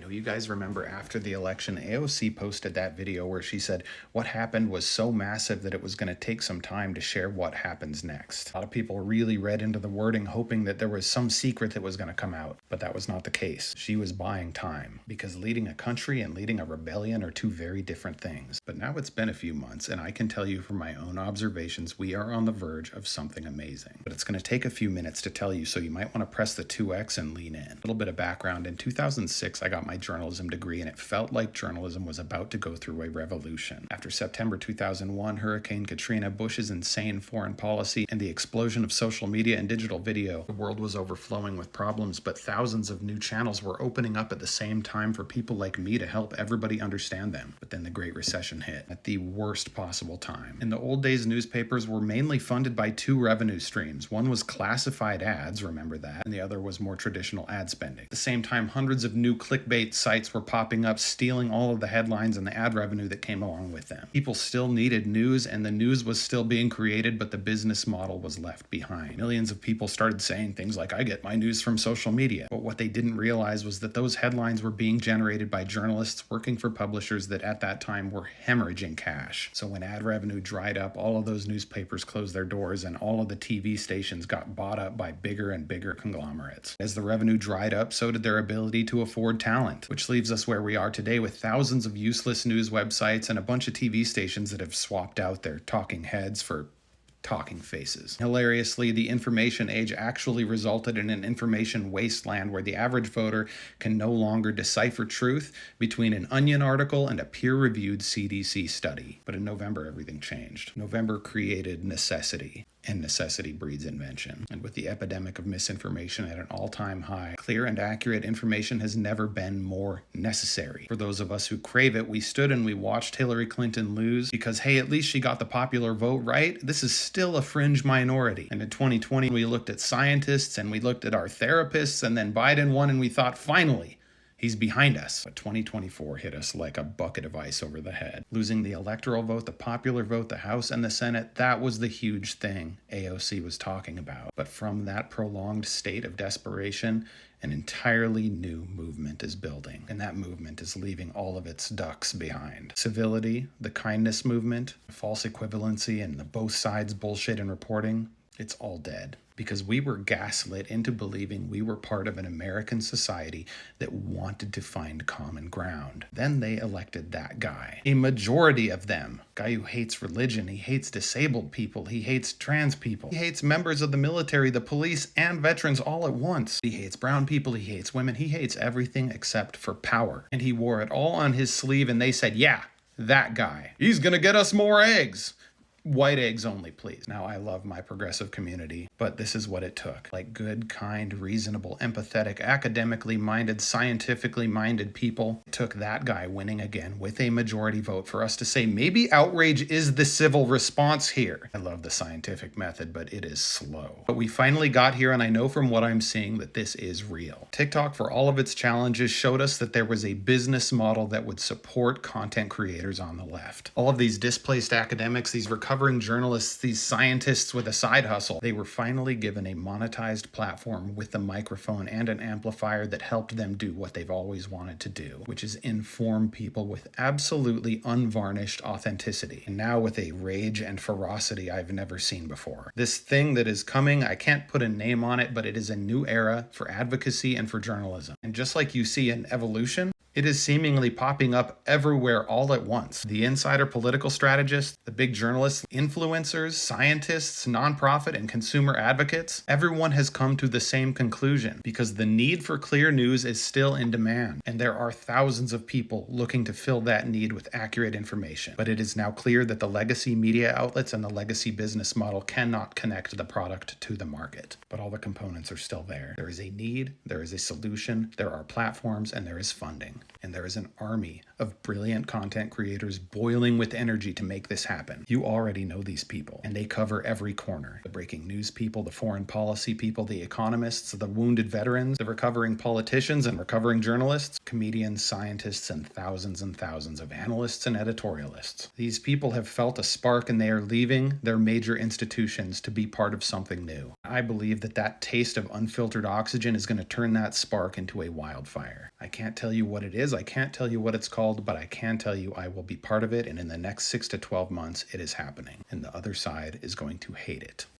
know you guys remember after the election, AOC posted that video where she said what happened was so massive that it was going to take some time to share what happens next. A lot of people really read into the wording hoping that there was some secret that was going to come out, but that was not the case. She was buying time, because leading a country and leading a rebellion are two very different things. But now it's been a few months, and I can tell you from my own observations, we are on the verge of something amazing. But it's going to take a few minutes to tell you, so you might want to press the 2x and lean in. A little bit of background. In 2006, I got my journalism degree, and it felt like journalism was about to go through a revolution. After September 2001, Hurricane Katrina, Bush's insane foreign policy, and the explosion of social media and digital video, the world was overflowing with problems, but thousands of new channels were opening up at the same time for people like me to help everybody understand them. But then the Great Recession hit at the worst possible time. In the old days, newspapers were mainly funded by two revenue streams. One was classified ads, remember that, and the other was more traditional ad spending. At the same time, hundreds of new clickbait sites were popping up, stealing all of the headlines and the ad revenue that came along with them. People still needed news, and the news was still being created, but the business model was left behind. Millions of people started saying things like, I get my news from social media. But what they didn't realize was that those headlines were being generated by journalists working for publishers that at that time were hemorrhaging cash. So when ad revenue dried up, all of those newspapers closed their doors, and all of the TV stations got bought up by bigger and bigger conglomerates. As the revenue dried up, so did their ability to afford talent, which leaves us where we are today with thousands of useless news websites and a bunch of TV stations that have swapped out their talking heads for talking faces. Hilariously, the information age actually resulted in an information wasteland where the average voter can no longer decipher truth between an Onion article and a peer-reviewed CDC study. But in November, everything changed. November created necessity. And necessity breeds invention. And with the epidemic of misinformation at an all-time high, clear and accurate information has never been more necessary. For those of us who crave it, we stood and we watched Hillary Clinton lose because, hey, at least she got the popular vote right. This is still a fringe minority. And in 2020, we looked at scientists and we looked at our therapists, and then Biden won and we thought, finally, he's behind us. But 2024 hit us like a bucket of ice over the head. Losing the electoral vote, the popular vote, the House and the Senate, that was the huge thing AOC was talking about. But from that prolonged state of desperation, an entirely new movement is building. And that movement is leaving all of its ducks behind. Civility, the kindness movement, false equivalency, and the both sides bullshit in reporting, it's all dead. Because we were gaslit into believing we were part of an American society that wanted to find common ground. Then they elected that guy. A majority of them. Guy who hates religion, he hates disabled people, he hates trans people, he hates members of the military, the police, and veterans all at once. He hates brown people, he hates women, he hates everything except for power. And he wore it all on his sleeve, and they said, yeah, that guy. He's gonna get us more eggs. White eggs only, please. Now, I love my progressive community, but this is what it took. Like good, kind, reasonable, empathetic, academically minded, scientifically minded people, it took that guy winning again with a majority vote for us to say maybe outrage is the civil response here. I love the scientific method, but it is slow. But we finally got here, and I know from what I'm seeing that this is real. TikTok, for all of its challenges, showed us that there was a business model that would support content creators on the left. All of these displaced academics, these recovering journalists, these scientists with a side hustle, they were finally given a monetized platform with a microphone and an amplifier that helped them do what they've always wanted to do, which is inform people with absolutely unvarnished authenticity, and now with a rage and ferocity I've never seen before. This thing that is coming, I can't put a name on it, but it is a new era for advocacy and for journalism. And just like you see an evolution, it is seemingly popping up everywhere all at once. The insider political strategists, the big journalists, influencers, scientists, nonprofit and consumer advocates, everyone has come to the same conclusion because the need for clear news is still in demand. And there are thousands of people looking to fill that need with accurate information. But it is now clear that the legacy media outlets and the legacy business model cannot connect the product to the market. But all the components are still there. There is a need, there is a solution, there are platforms, and there is funding. And there is an army of brilliant content creators boiling with energy to make this happen. You already know these people, and they cover every corner. The breaking news people, the foreign policy people, the economists, the wounded veterans, the recovering politicians and recovering journalists, comedians, scientists, and thousands of analysts and editorialists. These people have felt a spark, and they are leaving their major institutions to be part of something new. I believe that taste of unfiltered oxygen is going to turn that spark into a wildfire. I can't tell you what it is. I can't tell you what it's called, but I can tell you I will be part of it. And in the next 6 to 12 months, it is happening. And the other side is going to hate it.